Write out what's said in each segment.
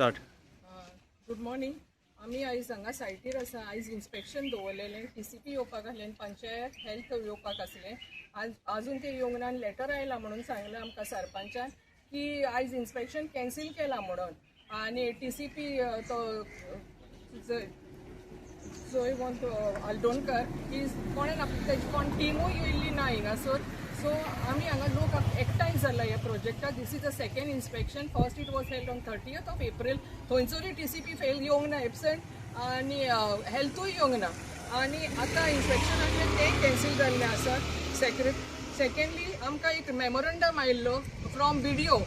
Start. Good morning. आम्ही आयज हांगा सायटीर आसा. आयज इन्स्पेक्शन दवरलेलें. TCP येवपाक आसलें, पंचायत हेल्थ येवपाक आसलें. आजून ते येवंक ना. लेटर आयला म्हणून सांगलें आमकां सरपंचान की आयज इन्स्पेक्शन कॅन्सील केला म्हणून. आनी TCP तो जय वंत आल्दोणकर ही कोणें तेजी कोण टिमूय येयल्ली ना हिंगासर. सो आमी हांगा लोक एकठांय जाला ह्या प्रोजेक्टाक. This is the second inspection. First it was held on 30th of April. थंयसरूय TCP फेल येवंक ना, एबसेंट, आनी हेल्थूय येवंक ना. आनी आतां इन्स्पेक्शन आसलें तें कॅन्सील जाल्लें आसा. सेकंडली आमकां एक मेमोरंडम आयिल्लो from BDO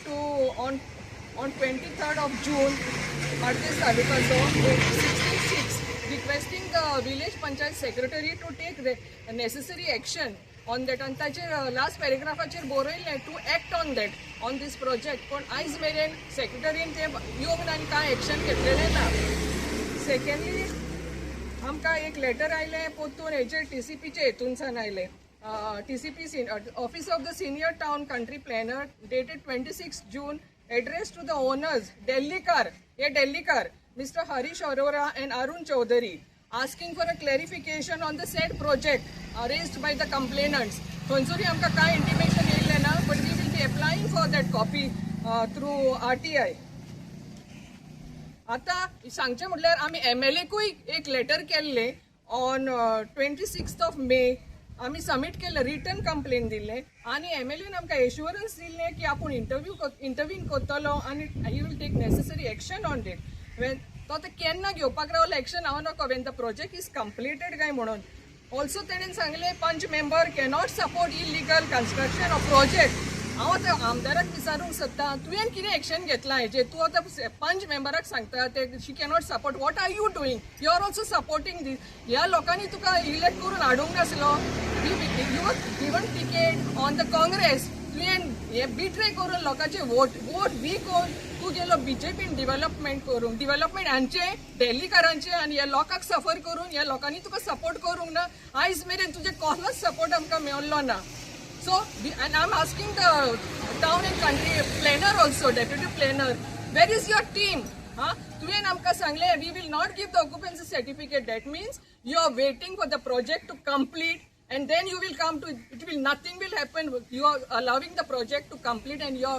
to on 23rd of June Martes तालुकाचो 66 requesting the village panchayat secretary to take the necessary action on that. And ताचेर लास्ट पॅरेग्राफाचेर बरयलें to act on that on this project. पण आयज मेरेन सेक्रेटरीन ते येवंक ना आनी कांय एक्शन घेतलेलें ना. सेकंडली आमकां एक लेटर आयलें पोतून हेचेर TCPचे हेतूनसान आयलें. TCP office of the senior town country planner dated 26 June addressed to the owners Dellikar, Mr. Harish Arora and Arun Chaudhary, asking for a clarification on the said project raised by the complainants. Thonzuri amka kai intimation yelle na, but we will be applying for that copy through RTI. आता सांगचे म्हटल्यार आमी MLAकूय एक letter केल्ले on 26th of May. आमी submit केलं, return complain दिल्लें, आनी MLAन आमकां एश्युरन्स दिल्लें की आपूण इंटरव्यून करतलो आनी he will take necessary action on date. तो आतां केन्ना घेवपाक रावलो एक्शन हांव नको, when the project is completed काय म्हणून. ऑल्सो तेणेन सांगलें panch member cannot support illegal construction of project. हांव आतां आमदाराक विचारूंक सोदतां, तुवें कितें एक्शन घेतलां हेजेर? तूं आतां पंच मेंबराक सांगता ते she cannot support. What are you doing? You are also supporting this. ह्या लोकांनी तुका इलेक्ट करून हाडूंक नासलो. You are given ticket on the Congress. तुवें हे बिट्रे करून लोकांचे वोट वीक कोरून तूं गेलो BJPन डेव्हलपमेंट करूंक. डेव्हलपमेंट हांचे दिल्लीकारांचे आनी ह्या लोकांक सफर करून ह्या लोकांनी तुका सपोर्ट करूंक ना. आयज मेरेन तुजे कसलोच सपोर्ट आमकां मेळ्ळो ना. So, and I'm asking the town and country planner also, deputy planner, where is your team? तुवें आमकां सांगलें we will not give the occupancy certificate. That means you are waiting for the project to complete and then you will come to nothing will happen. You are allowing the project to complete and your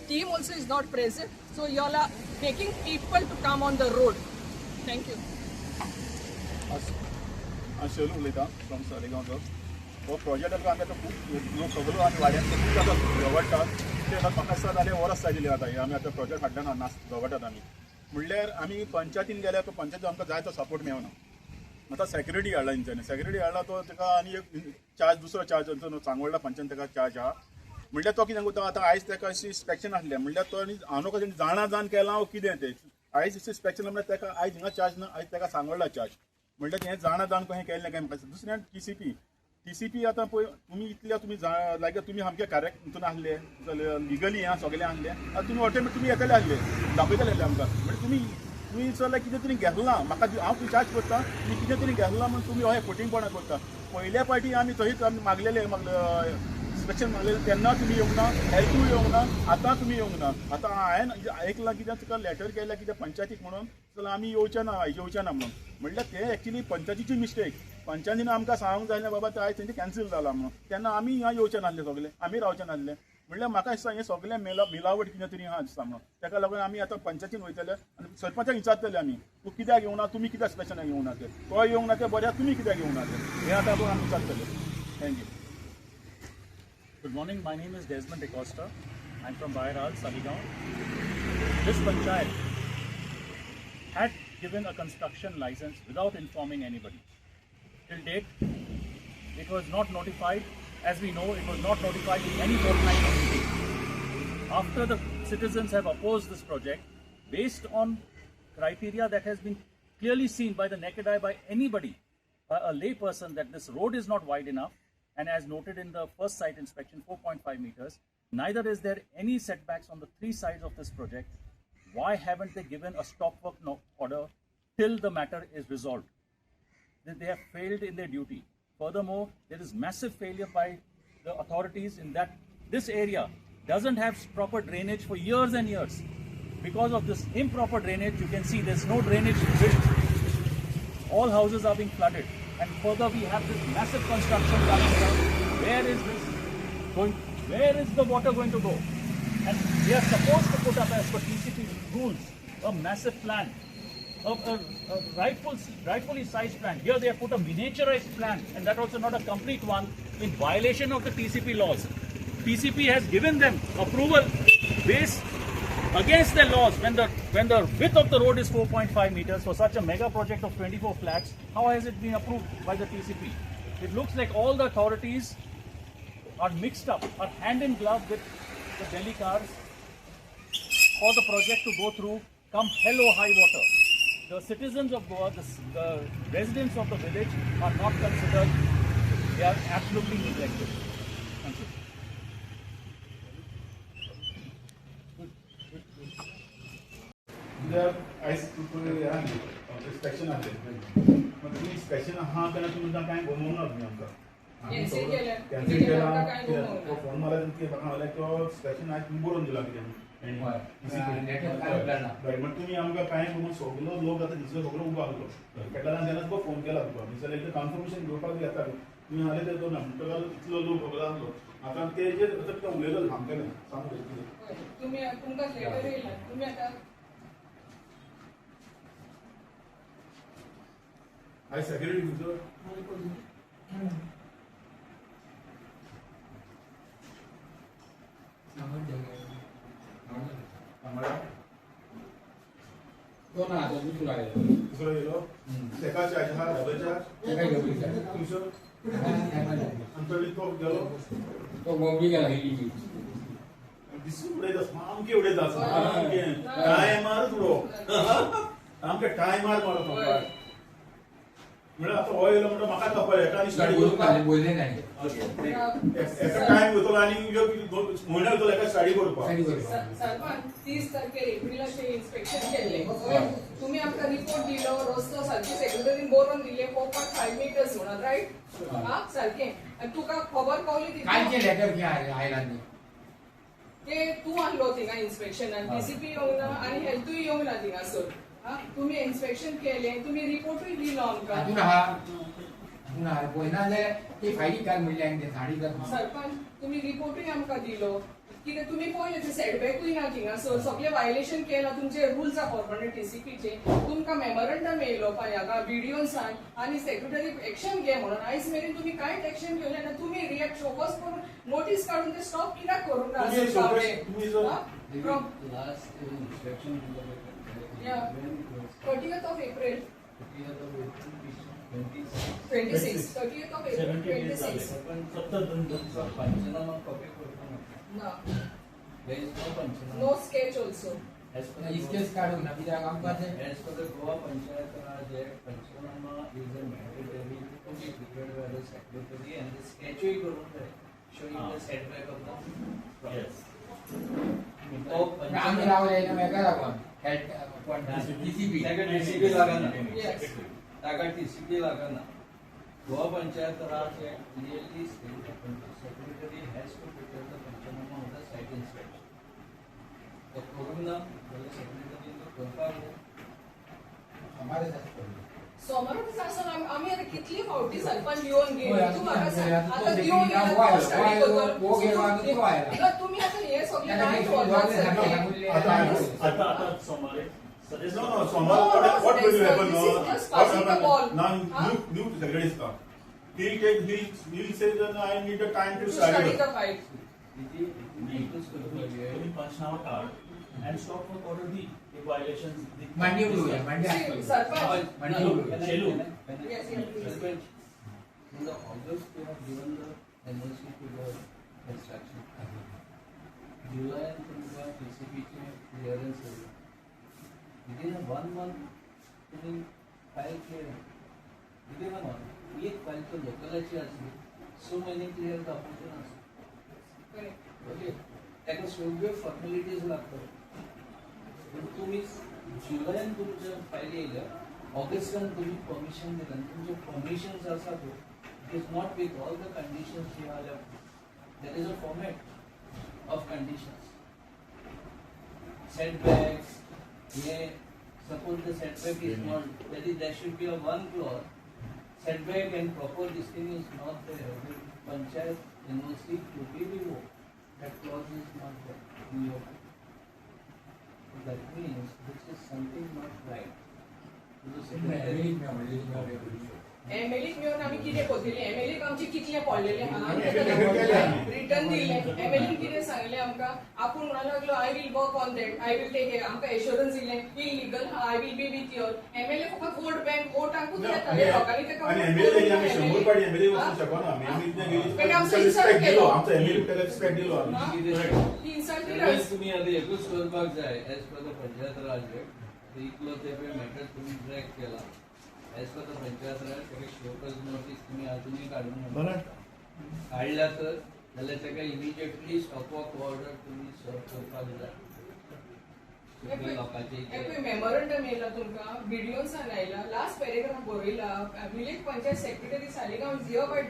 team also is not present. So you all are making people to come on the road. Thank you. Shelu उलयतां from Salegaon. हो project आतां आमी आतां खूब सगळो आमी वाड्यांतलो खूब जाता झगडटात. ते आतां म्हाका दिसता जालें वरस जालेली आतां आमी आतां प्रोजेक्ट हाडना झगडटात आमी. म्हणल्यार आमी पंचायतीन गेल्यार तो पंचायतीन आमकां जाय तो सपोर्ट मेळना. आतां सेक्रेटरी हाडला तेंच्यांनी. सेक्रेटरी हाडला तो ताका आनी एक चार्ज दुसरो चार्ज सांगोडला पंचायतीन ताका चार्ज आहा. म्हणल्यार तो कितें करता आतां आयज ताका इन्स्पेक्शन आसलें म्हणल्यार तो हांव नको जाणा जावन केलां कितें तें. आयज इन्स्पेक्शन म्हणल्यार ताका आयज हिंगा चार्ज ना, आयज ताका सांगोडला चार्ज. म्हणल्यार हें जाणा जावन कशें केल्लें काय म्हाका. दुसऱ्यान TCP आतां पळय तुमी इतल्या तुमी लायक तुमी सामके करेक्ट हितून आसले लिगली हां सगळें आसलें. आतां तुमी ऑटोमॅटीक तुमी येतले आसले दाखयतले आमकां. म्हणजे तुमी सगळें कितें तरी घेतलां. म्हाका हांव विचार करता तुमी कितें तरी घेतलां म्हणून तुमी हय फोटिंगपणां करता. पयल्या फावटी आमी थंयच आमी मागलेले इन्स्पेक्शन मागलेलें तेन्ना तुमी येवंक ना, हेल्थूय येवंक ना, आतां तुमी येवंक ना. आतां हांवें आयकलां कितें तुका लेटर केल्या कितें पंचायतीक म्हणून जाल्यार आमी येवचे ना म्हणून. म्हणल्यार तें एक्चुली पंचायतीची मिस्टेक. पंचायतीन आमकां सांगूंक जाय बाबा ते आयज तेंचे कॅन्सील जाला म्हणून. तेन्ना आमी हिंगा येवचे नासले सगळे, आमी रावचे नासले. म्हणल्यार म्हाका दिसता हें सगळें मिलावट कितें तरी आहा दिसता म्हणून. ताका लागून आमी आतां पंचायतीन वयतले आनी सरपंचाक विचारतले आमी तूं कित्याक येवंक ना, तुमी कित्याक इन्स्पेक्शनाक येवंक ना ते. तो येवंक ना ते बऱ्या, तुमी कित्याक येवंक ना ते हें आतां आमी विचारतले. Thank you. Good morning, my name is Desmond DeCosta. I'm from Bairal, Saligaon. This panchayat had given a construction license without informing anybody. Till date, it was not notified. As we know, it was not notified in any fortnightly meeting. After the citizens have opposed this project, based on criteria that has been clearly seen by the naked eye by anybody, by a lay person, that this road is not wide enough, and as noted in the first site inspection, 4.5 meters, neither is there any setbacks on the three sides of this project. Why haven't they given a stop work order till the matter is resolved? They have failed in their duty. Furthermore, there is massive failure by the authorities in that this area doesn't have proper drainage for years and years. because of this improper drainage, you can see there's no drainage built. All houses are being flooded. And further, we have this massive construction coming down. Where is this going? Where is the water going to go? And we are supposed to put up, as per TCP rules, a massive plan, a rightfully sized plan. Here they have put a miniaturized plan, and that also not a complete one, in violation of the TCP laws. TCP has given them approval based against their laws when the width of the road is 4.5 meters for such a mega project of 24 flats. How has it been approved by the TCP? It looks like all the authorities are mixed up, are hand in glove with the Delhi cars for the project to go through come hell or high water. The citizens of Goa, the residents of the village are not considered. They are absolutely neglected. Thank you. inspection आले मग तुम्ही inspection हा त्यांना तुम्ही काय बनवणार तुम्ही आमचा Cancel केलं. कॅन्सल तुम्ही केला आमका काय बनवणार? तो फोन मला त्यांनी बघा मला तो inspection आहे तुम्ही बोलून दिला की मग तुम्ही आमका काय म्हणून सगळं लोक आता दिसलं सगळं उभा आलो केटाला त्यांना तो फोन केला तुका दिसलं एकदा कन्फर्मेशन घेवपाक येता तुम्ही आले तर तो म्हणटलो इतलो लोक सगळं आलो आता ते जे आता उलयलो सांगतले सांगू तुम्ही तुमकां लेटर येयला तुम्ही आता हाय सेक्युरिटी यूजर दुसरा येलो तेका चार्ज हा डबल चार्ज तुमचं आमच्याकडे तो गेलो दिसून उडयता सामके उडयता सामके टायमार उडो सामके टायमार मारता म्हणजे आता हो येयलो म्हणटा म्हाका खबर एका आनी स्टाडी करूंक एका टायम घेतलो आनी म्हयन्या घेतलो एका स्टाडी करपाक सरपंच 30 तारखेर एप्रिलाचे इन्स्पेक्शन केले तुम्ही आमकां रिपोर्ट दिलो रस्तो सारकी सेक्रेटरीन बरोवन दिले 4.5 मीटर्स म्हणून राईट हा सारखे आणि तुका खबर पावली ती कालचे लेटर घ्या आयला ते तू आणलो थिंगा इन्स्पेक्शनान डीसीपी येवंक ना आणि हेल्थूय येवंक ना थिंगासर तुम्ही इन्स्पेक्शन केले तुम्ही रिपोर्टूय दिलो आमकां पळयना जाल्यार ती फायली काल म्हणल्यार ते साडी सरपंच तुम्ही रिपोर्टूय आमकां दिलो कितें तुम्ही पळयलें ते सेटबॅकूय ना थिंगासर सगळे वायलेशन केला तुमचे रुल्स आहा प्रमाणे टीसीपीचे तुमकां मेमोरंडम येयलो पायागा व्हिडिओसान आणि सेक्रेटरी एक्शन घे म्हणून आयज मेरेन तुम्ही कांयच एक्शन घेवलें ना तुम्ही रिएक्ट शोकस करून नोटीस काढून ते स्टॉप कित्याक करूंक ना from Yeah, 30th of April. 26. 30th of April. 26. No. No sketch also. Sketch काढून ना कित्याक आमकां ते As per the Goa Panchayat Raj Act, Panchanama is a mandatory to be prepared by the secretary and the sketch will go showing the setback of the Yes. आम्ही रावले ना mega लागून TCP लागना Yes. ताका TCP लागना Goa Panchayat Raj Act clearly states that the secretary has to prepare the Panchanama of the site inspection. तो करून ना the secretary तो करपाक हमारे साथ सोमारूच आसन आम्ही आता कितली फावटी सरपंच येऊन गेली होय, तू म्हाका सांग आता आता तो येऊन देखील गेला वाय- स्टडी वाय- करतो वो गेला आणि तो आयला. आता तुम्ही आता हे सगळे आता नाही ते बोलतात दोघांचे सगळे. सांगितले. आता सोमवारी No, Somar, what will happen This is now? just passing the ball. Now, Huh? new secretary come. He'll say that I need the time to To study study. the file. तुम्ही पंचनामा काढ and stop for order the violations. मांडी उडूया मांडी See, sarpanch मांडी उडूया Shelu. Yes, yes, please. In the August, they have given the NOC to the construction. July and September, TCP clearance. Within a 1 month, तुम्ही file clear. Within a month, एक file तो लोकलाची असली, so many clear दाखवतो ना. Correct. Okay, त्याला सगळे formalities लागतात. पण तुम्ही जुलैन तुमच्या फाईल येयल्या ऑगस्टान तुम्ही परमिशन दिलं तुमचे परमिशन्स आसा तो it is not with all the conditions you are left there is a format of conditions setbacks, suppose the setback is not, that is, there should be a one clause. Setback and proper this thing is not there. Panchayat NOC to be revoked. That clause is not there in your. That means this is something not right. To the secretary. MLA मेळून आमी कितें कोत्तली MLA आमचे कितले पडलेले आहा return दिले MLA कितें सांगले आमकां आपूण म्हणून लागलो I will work on that I will take आमकां एश्योरन्स दिले illegal I will be with your MLA फकत वोट बँक वोटांकूच येताले लोकांनी ते आणि एमएलए आम्ही 100 पाटी एमएलए वचूंक शकना आम्ही पण आमचं रिस्पेक्ट इन्सल्ट दिलो केलो आमचा एमएलए त्याला रिस्पेक्ट दिलो आम्ही ही इन्सल्टेड Otherwise तुम्ही आता एकूच करपाक जाय एज पर द पंचायत राज इकलो ते मॅटर तुम्ही ट्रॅक केला एज पर द पंचायत राज ताका शोकज नोटीस तुम्ही अजूनही काढून काढला तर जाल्यार ताका इमिजिएटली स्टॉप ऑफ ऑर्डर तुम्ही सर्व करपाक जाय सगळ्या लोकांचे एक मेमोरंडम येयला तुमकां व्हिडिओसान आयला लास्ट पॅरेग्राफ बरयला village panchayat secretary Saligao is hereby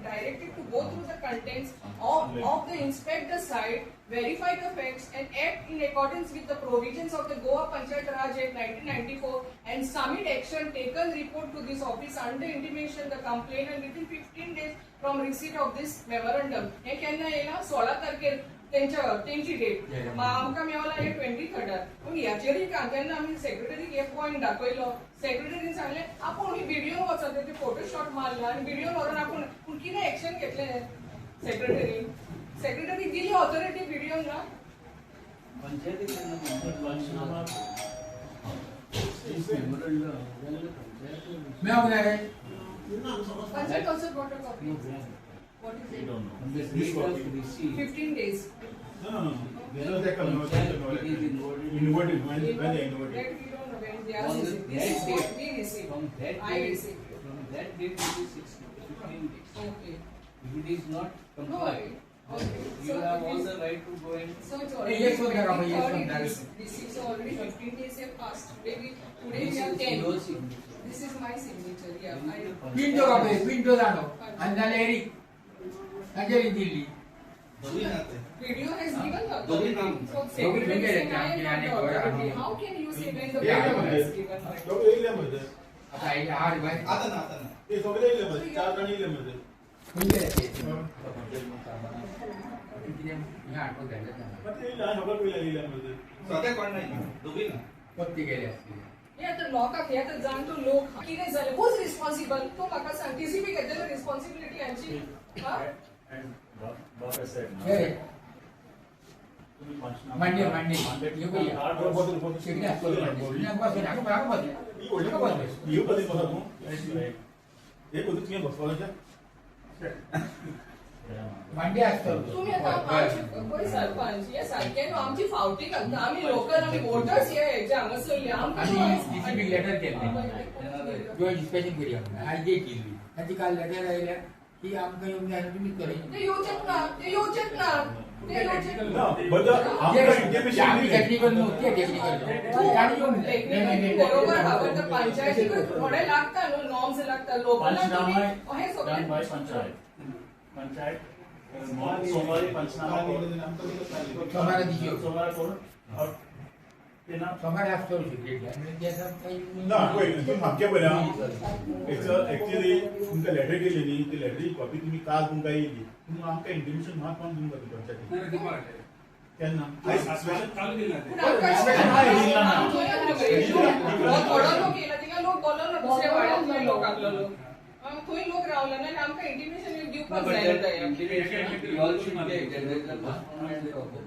directed to go through the contents of the inspect the site, verify the facts and act in accordance with the provisions of the Goa Panchayat Raj Act 1994 and submit action taken report to this office under intimation the complainant within 15 days from receipt of this memorandum. हे केन्ना येयला 16 तारखेर त्यांची date आमकां मेवला हे 23rd पूण ह्याचेरूय तेन्ना आमी सेक्रेटरीक एक पॉयंट दाखयलो सेक्रेटरीन सांगले आपूण व्हिडिओ वचत ते फोटोशॉट मारला आनी व्हिडिओ व्हरून आपूण पूण कितें एक्शन घेतले सेक्रेटरी दिली ऑथॉरिटी व्हिडिओ ना पंचायतीक panchayat also got a copy. What is it? the date of receipt 15 days. No. There was a conversation inwarded when they inwarded. That we don't know when they are On the received. This is that what date, we received. from that I date, received. from that date it is 15 days. Okay. If it is not No. complied, Okay. you have all the right to go and. So it's Yes, already yes, yes, yes. this is already 15 days have passed. Maybe today This we are is 10. your signature. This is my signature. Yeah. Pinto कापे पिंटो जाणो आणि नाल्यार Eric तांचेर Delhi Video has given the Dogi authority. naam. So Dogi secretary naam is saying hai, I am not yani the koi authority. aano. How can you say when the Yeah, video yeah, is yeah. given? सगळे येयल्यामध्ये आता हे हार bye ते सगळे येयल्यामध्ये 4 जण येयल्यामध्ये म्हणजे किती ह्या आठवत घ्यायला मग ते येयल्या सगळं पहिल्या येयल्यामध्ये पत्ती गेले असतील हे आता लोकांक हे आता जाणतो लोक कितें जालें हूज रिस्पॉन्सिबल तो म्हाका सांग टीसीपी घेतलेलो रिस्पॉन्सिबिलिटी यांची हा And Bob has said, हे तुम्ही पंचनामा मांडे करा. मांडे मांडे हे बोलया बदल शिकणे असतो मांडे बस नाको बाग बस ही ओळख बदल ही बदल बसा तू That's right. हे बदल तुम्ही बसवायच्या Yeah. मांडे असतो तुम्ही आता आमची पळय सरपंच हे सारकें न्हू आमची फावटी घालता आमी लोकल आमी वोटर्स हे हेजे हांगासरले आमकां आम्ही डीसीपी लेटर केले जो इन्स्पेक्शन करी आपण आज जे केली ताची काल लेटर आयल्या की आमकां येऊन जाय तुम्ही ते करेन येवचेच ना ते येवचेच ना ते येवचेच ना ना बदल आमच्या इंटिमेशन आम्ही टेक्निकल न्हू ते टेक्निकल गाडी येऊन टेक्निकली बरोबर हा पण त्या पंचायतीक थोडे लागता न्हू नॉर्म्स लागता लोकलांक पंचनामा हे done सगळें by पंचायत. पंचायत सोमवारी पंचनामा करून सोमारा दिशी सोमवार करून और ते ना सोमारा असतो सिक्रेट आणि त्याचा काही ना पळय तुम्ही म्हाका पळया एक्चुअली तुमकां लेटर केली न्ही ती लेटरी कॉपी तुम्ही काल तुमकां येयली पूण आमकां इंटिमेशन मात कोण तुमकां पंचायती केन्ना थोडो लोक येयला थिंगा लोक बोलो ना दुसऱ्या वाड्यांतले लोक आपलो लोक खंय लोक रावला ना आमकां इंटिमेशन दिवपाक जाय ना You all should get it. There is a postponement of it.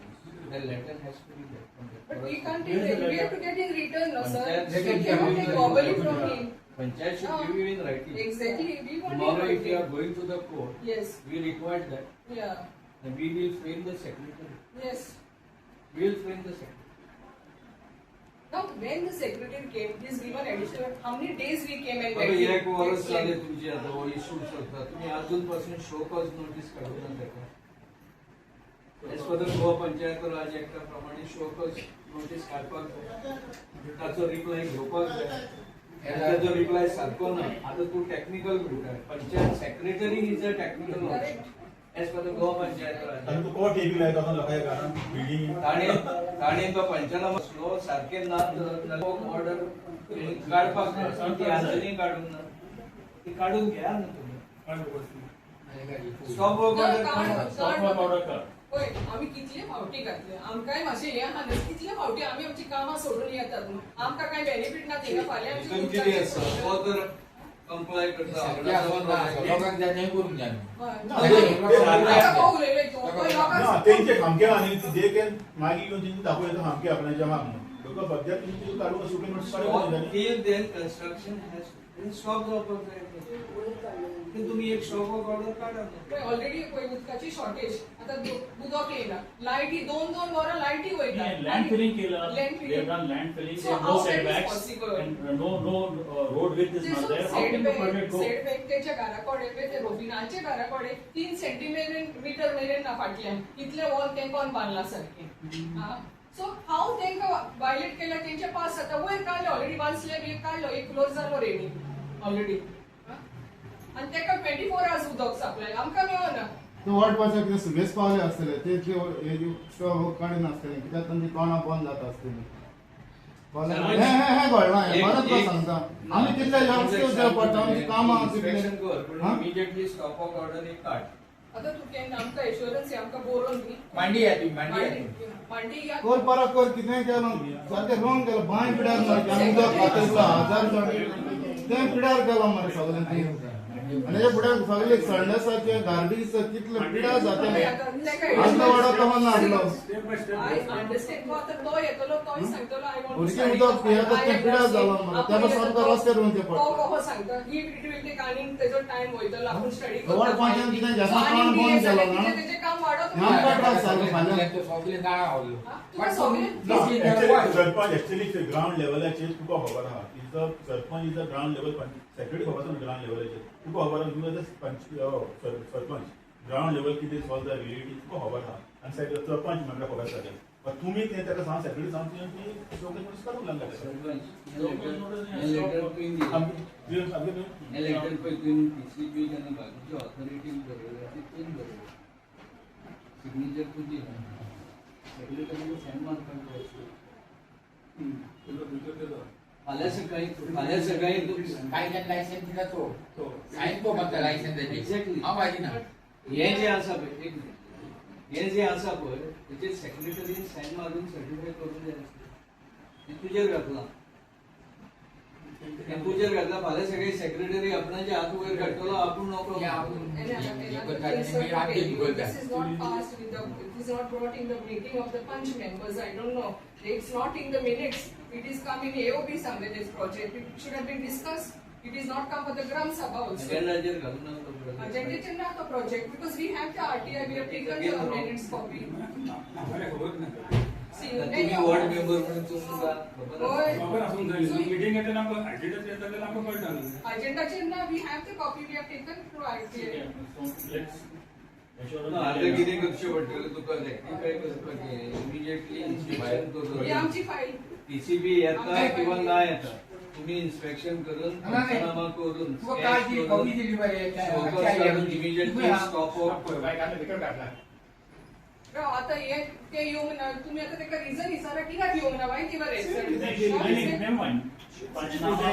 The letter has to be there. But we can't take it. We have to get in return, no, sir. Panchayat We should cannot give take you verbally in from writing. him. Panchayat should give you in writing. Exactly. We want Tomorrow, it if you are in going to the court, Yes. we require that. Yeah. Then we will frame the secretary. Yes. We will frame the secretary. Now, when the secretary came, he's given additional. How many days we came and आता met? एक वर्ष झाले तुमची आता issue शकता तुम्ही अजूनपासून show cause notice काढू नका as per the Goa panchayat Raj एक्टा प्रमाणे शोकॉज नोटीस काढपाक जाय ताचो रिप्लाय घेवपाक जाय ताचो रिप्लाय सारको ना आता तू टेक्निकल म्हणटा panchayat secretary is a technical Correct. Age per the go panchayat आणि तो कोर्ट एक लायक असं लोकांच्या कारण बिल्डिंग ताणे तो पंचनामा स्लो सारखे ना ऑर्डर काढपाक ती अजूनही काढून ना ती काढून घ्या ना तुम्ही स्टॉप वर्क ऑर्डर होय आम्ही कितले फावटी घातले आमकांय मातशें हें आहा न्हू कितले फावटी आमी आमची कामां सोडून येतात न्हू आमकां कांय बेनिफीट ना थिंगा फाल्यां आमची तुमची किती आसा तो तर कंप्लाय करता लोकांक जाय तें करूंक जाय आतां पळय उलयलें तूं पळय ना लोकांक तेंचे खामके आनी जे के मागीर येवन तेंचे दाखोवन येता खामके आपल्या जमा म्हणून लोक सद्या तुमची काडून supreme court till then construction has stop the project तुम्ही एक स्टॉप वर्क ऑर्डर काढा ना ऑलरेडी पळय उदकाची शॉर्टेज आतां उदक येयना लायटी 2-2 वरां लायटी वयता land filling केलं. Land They have filling. done land filling. So They have how no that is setbacks possible? and no road width is not there. How can the permit go? Setback तेच्या घराकडे ते रोबिनाचे घराकडे 3 centimetre मेरेन ना फाटल्यान इतले wall तेंका कोण बांदला सारखे सो हाऊ तेंका वायलेट केला तेंचे पास जाता वयर काडले ऑलरेडी 1 स्लॅब एक काडलो एक फ्लोर जालो रेडी ऑलरेडी आणि तेका 24 आवर्स उदक सप्लाय आमकां मेळना तो वाटपाचे कितें सुबेज पावले आसतले ते स्टॉक काडीन आसतले कित्याक तांची तोंडां बंद जाता आसतली हे घडलां परत तो सांगता आमी कितले लक्ष दिवचें पडटा आमची कामां इन्स्पेक्शन कर पण हा? इमिडिएटली स्टॉप वर्क ऑर्डर एक काढ आता तू केन्ना आमकां एश्युरन्स आमकां बरोवन दी मांडी या तुम्ही मांडी या तुम्ही. मांडी या कोर परत कोर कितें केलो सारकें रॉंग केलो बांय पिड्यार मारता उदक खातयता 1000 तें पिड्यार केलो मरे सगळें तें आणि हे फुडें सगळे संडासाचे गार्बेज कितले पिड्यार जातले आमकां वाडो कमा नासलो आय अंडरस्टँड तो आता तो येतलो तोय सांगतलो आय वॉन्ट भुरगीं उदक पियेता तें पिड्यार जालो मरे त्या सारको रस्त्यार येवन ते तो पडटा कहो सांगता ही इट विल टेक आनी तेजो टाइम वयतलो आपण स्टडी गव्हर्नमेंट पंचायत कितें घेता कोण बंद केलो ना तेजे काम वाडत आमकां त्रास जालो फाल्यां तो सगळे नाळा आवडलो तुका सगळे सरपंच एक्चुअली ग्राउंड लेवलाचेर तुका खबर आहा is sarpanch is ground level secretary खबर आसा ग्राउंड लेवलाचेर तुका खबर आहा तुका सरपंच ग्राउंड लेवल कितें सॉल्व द रिलेटिव तुका खबर आहा आनी सरपंच मेंबर खबर आसा पण तुम्ही ते ताका सांग सेक्रेटरी सांग की शोकेस काढूंक लागला letter pin letter pin PCB आणि बाकीची ऑथॉरिटी सिग्नेचर तुझी सेक्रेटरीने साइन मारपाक फाल्यां सकाळी काय काय लायसन्स दिला तो साईन तो म्हणता लायसन्स Exactly. हा पाहिजे ना हे जे आसा पळय एक मिनिट हे जे आसा पळय तेचे सेक्रेटरीन साइन मारून सर्टिफाय करून जाय आसलें तुजेर घातला तुजेर घातला फाल्यां सगळे सेक्रेटरी आपणाचे हात वयर घातलो आपूण नको या आपण This is not passed with the. It is not brought in the meeting of the punch members. I don't know. It's not in the minutes. It is come in AOP somewhere. This project. It should have been discussed. It is not come for the Gram Sabha also. अजेंडाचेर घालून आसलो Agenda is not the project because we have the RTI. We have taken the minutes copy. See, तुम्ही ward member म्हणून तुमका meeting येते आमकां attendance येता जाल्यार आमकां कळटा agenda chena we have the copy. We have taken through RTI. आता कितें करचें पडटलें तुका रेक्टिफाय करपाक इमिडिएटली इन्स्पेक्शन ही करून आमची फाईल. पीसीबी येता किंवा ना येता तुम्ही इन्स्पेक्शन करून पंचनामा करून तू काय ती कॉपी दिली पाहिजे इमिडिएटली स्टॉप आता हे ते येऊन ना तुम्ही आता त्याका रिझन विचारा कित्याक येऊन ना माहिती Never mind. Panchnama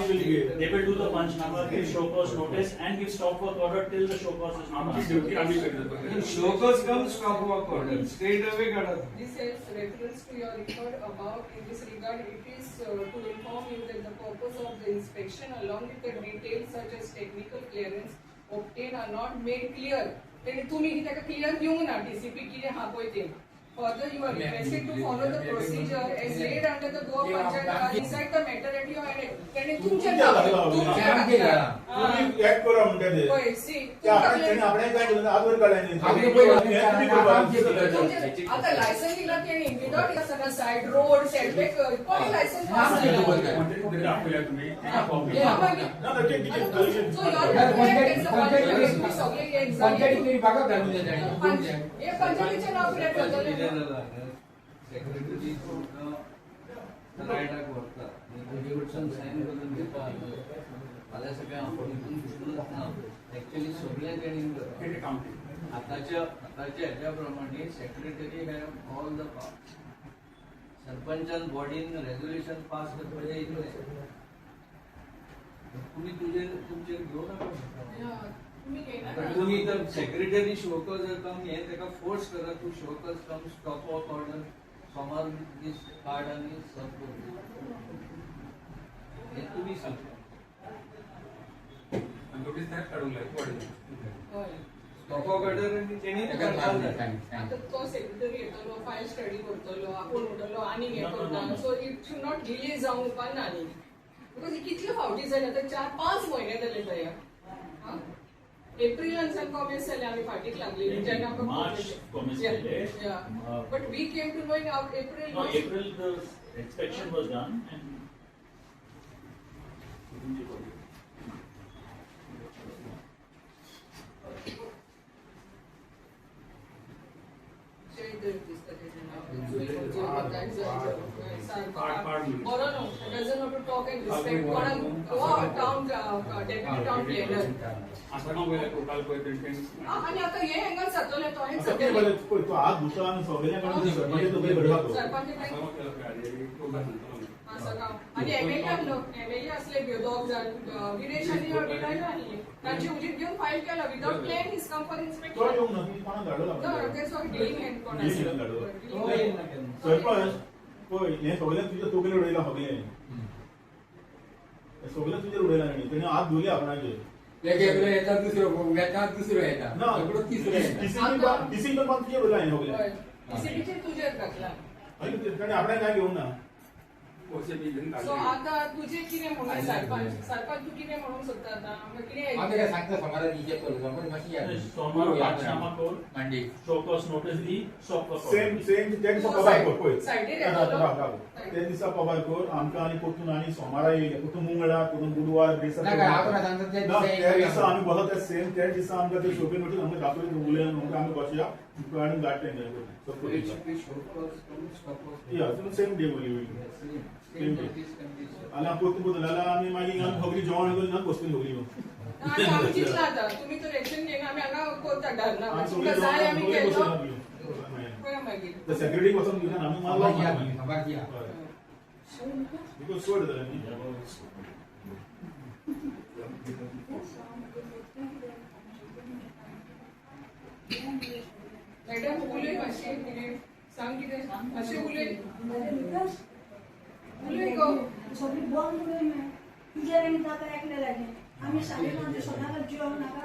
they will do the Panchnama, give show cause notice and give stop work order till the show cause is not answered. Showcase cum stop work order straight away काढा This is reference to your record about in this regard it is to inform you that the purpose of the inspection along with the details such as technical clearance obtained are not made clear. Then तुम्ही त्याका clear घेऊन ना TCP किती हा पळय ते Further, you are requested to follow the procedure as laid under the Goa Panchayat Raj inside the matter at your end. त्याने तुमच्या तुम्ही ऍक्ट करा म्हणटा ते होय सी आपण काय केलं आजवर काढायला आता लायसन दिला त्याने विदाउट सगळं साइड रोड सेटबॅक कोणी लायसन पास केलं पंचायतीचे नाव प्लेट सेक्रेटरी रायटाक व्हरता तुजे कडच्यान साइन करून घेता फाल्यां सगळें आपण इथून ना एक्चुअली सगळें ट्रेनिंग करता आताच्या ह्याच्याप्रमाणे secretary have all the powers. सरपंचान बॉडीन रेझोल्युशन पास करपाचें इतलें. तुम्ही तुमचे घेऊ नका. तुम्ही तर सेक्रेटरी शोकस कम हे ताका फोर्स करा to show cause cum stop of order समर दीस कार्ड आणि सब हे तुम्ही सांगता. नोटीस नाही काढून स्टॉप ऑफ ऑर्डर आणि तेणी आता तो सेक्रेटरी येतलो, फायल स्टडी करतलो, आपूण उठलो आणि हे करता. So it should not delay जावं उपकारना न्ही. बिकॉज ही कितल्यो फावटी जाले आतां 4-5 म्हयने जाले तयार. एप्रिलांतल्यान कॉमेस जाले आमी फाटीक लागलेली जेन्ना March commence केले. But we came to know in April. No, April the inspection was done and बरो न्हू. Doesn't not to talk and respect कोणाक टाउन डेप्युटी टाउन प्लॅनर. असं का पळयलें टोटल पळय पेंटिंग आणि आता हे हांगा जातले तो हांवें सगळे बरे पळय तो आज दुसरा आनी सगळ्यांकडे सरपंच तो घडला तो. सरपंच आणि एमएलए असले दोग जाण विदेश आणि ऑडिटर आनी तांची उजीत घेऊन फाईल केला without plan his come for तो इन्स्पेक्शन. येऊन ना ती कोणा धाडलो No, that's what dealing hand कोण Dealing hand धाडलो. सरपंच पळय हे सगळ्यांक तुझे तोगले उडयला सगळे. सगळे तुझे उडयला न्ही तेणे आज धुली आपणाचे. एक येता दुसरो येता ना सगळो तिसरो येता. डिसिजन पण तुझे उडयला न्ही सगळे. सीसीटीचे तुझेर घातला. आणि तेणे आपणे काय घेऊन ना. सो आता तुझे कितें म्हणून सरपंच तू कितें म्हणूंक सोदता आता हांव कितें तेका सांगता समाधान हिशेब करलो समाधान मातशी याद सोमवार पाठशामा कोर मंडे शोकस नोटीस दी स्टॉप ऑफ सेम त्या दिसा पगार कर पळय. सायडीर येतलो. त्या दिसा पगार कर आमकां आनी परतून आनी सोमारा येयले परतून मंगळार परतून बुधवार दिसा. नाका हांव तुका सांगता त्या दिसा आमी बसो त्या सेम त्या दिसा आमकां ते शोपे नोटीस आमकां दाखयली उलयन आमी बसया आनी गाडटे या सेम डे वयली आनी परतून जाल्यार आमी मागीर सगळी जेवण करून बसतली सगळी. आमी चिंतला आता तुम्ही तर एक्शन घेयना आमी हांगा करता धरना तुमकां जाय आमी केलो पळय मागीर. सेक्रेटरी वचून घेवन आमी मारला खबर या बिकॉज सोड जालें न्ही. मॅडम उलय मातशें कितें सांग कितें मातशें उलय उलय गो. सगळी बंद करून तुझ्या रेंज जाता एकले लागे आम्ही सांगितलं सोनाला जीव नाका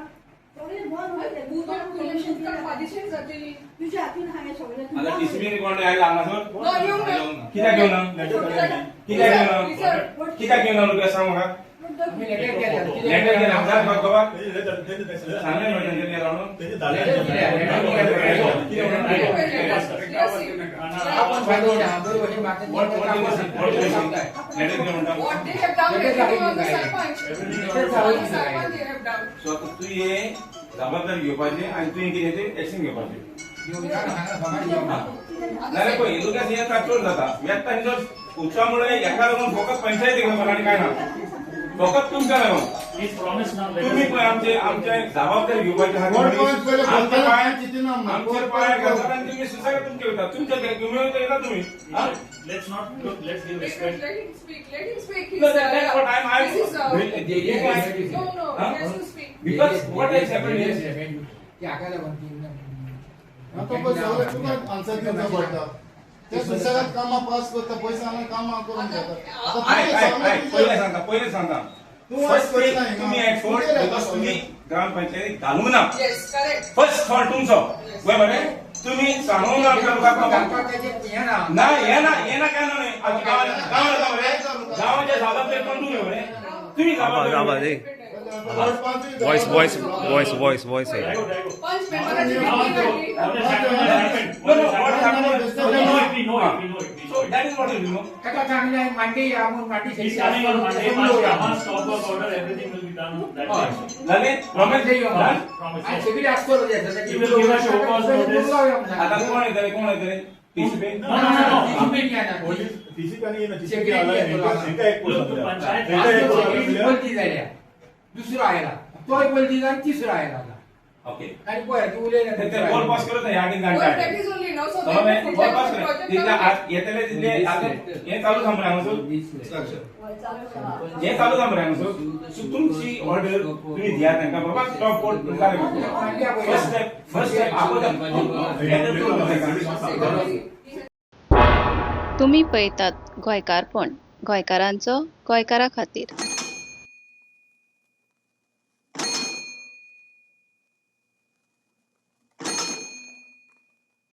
सगळे बंद होते बुधवार पादिशेर जातली. तुझ्या हातीन हांवें सगळे आता डिसमिस कोण आयला हांगासर येवंक ना. कित्याक येवना कित्याक येवना तुका सांग म्हाका. आम्ही लेटर केला लेटर केला आमकां खबर तेणे सांगले न्हू लेटर केला म्हणून. तेणे आपण फायदा बरोबर हे मात्र लेटर घेऊन टाक. What they have done, sarpanch sarpanch they have done. So आता तू हे जबाबदारी घेवपाची आनी तुवें कितें तें एक्शन घेवपाचें. जाल्यार पळय लोकांक हे काचोर जाता येता हिजो उच्चामुळे एका लागून फकत पंचायती घेवपाक आनी काय ना फकत तुमकां लागून. Please promise now. तुम्ही पळय आमचे जबाबदारी घेवपाची आमचे पांय घालतात आनी तुम्ही सुसाक तुमचे वयता तुमचे घेवन येता तुम्ही. Let's not look. Let's give Let respect. him speak. Let him speak. No, that's what I'm. This is no, no. Huh? He has to speak. Because what has happened is की आकाला म्हणती आता पण सगळे तुका आन्सर दिवचा पडटा. ते सुशेगाद कामां पास करता पयसा आनी कामां करून घेता. पहिले सांगता तूं फर्स्ट आज करता हिंगा. तुम्ही एक्सपोर्ट बिकॉज तुम्ही ग्रामपंचायतीक घालूंक ना. Yes, correct. फर्स्ट फॉल्ट तुमचो गोंय मरे तुम्ही सांगूंक ना ना हे ना काय ना गावाच्या जबाबदारी पण तुम्ही मरे तुम्ही जबाबदारी voice Punch member We know it. So that is what you know. कथा चांगली आहे मांडी आपण मांडी He's coming on Monday. Pashama stop work order. Everything will be done that day. Lalit promise देऊ आपण Promise. आणि सगळी असतो You will give a show cause notice. आता कोण येतले टीसीपी No. टीसी आणि येना टीसी आला एक Look, पंचायत बोलती झाल्या दुसरा आयला तो बोलती जाण तिसरा आयला ओके आणि पळय तू उलय ते बोल पास करत नाही आधी घंटा That is only now, so बोल therefore, पास project कर तिथे आज येतले तिथे आता हे चालू थांबणार नसो हे चालू थांबणार नसो सो तुमची ऑर्डर तुम्ही द्या त्यांना बाबा स्टॉप बोर्ड फर्स्ट स्टेप आपण तुम्ही पळयतात गोंयकारपण गोंयकारांचो गोंयकारा खातीर.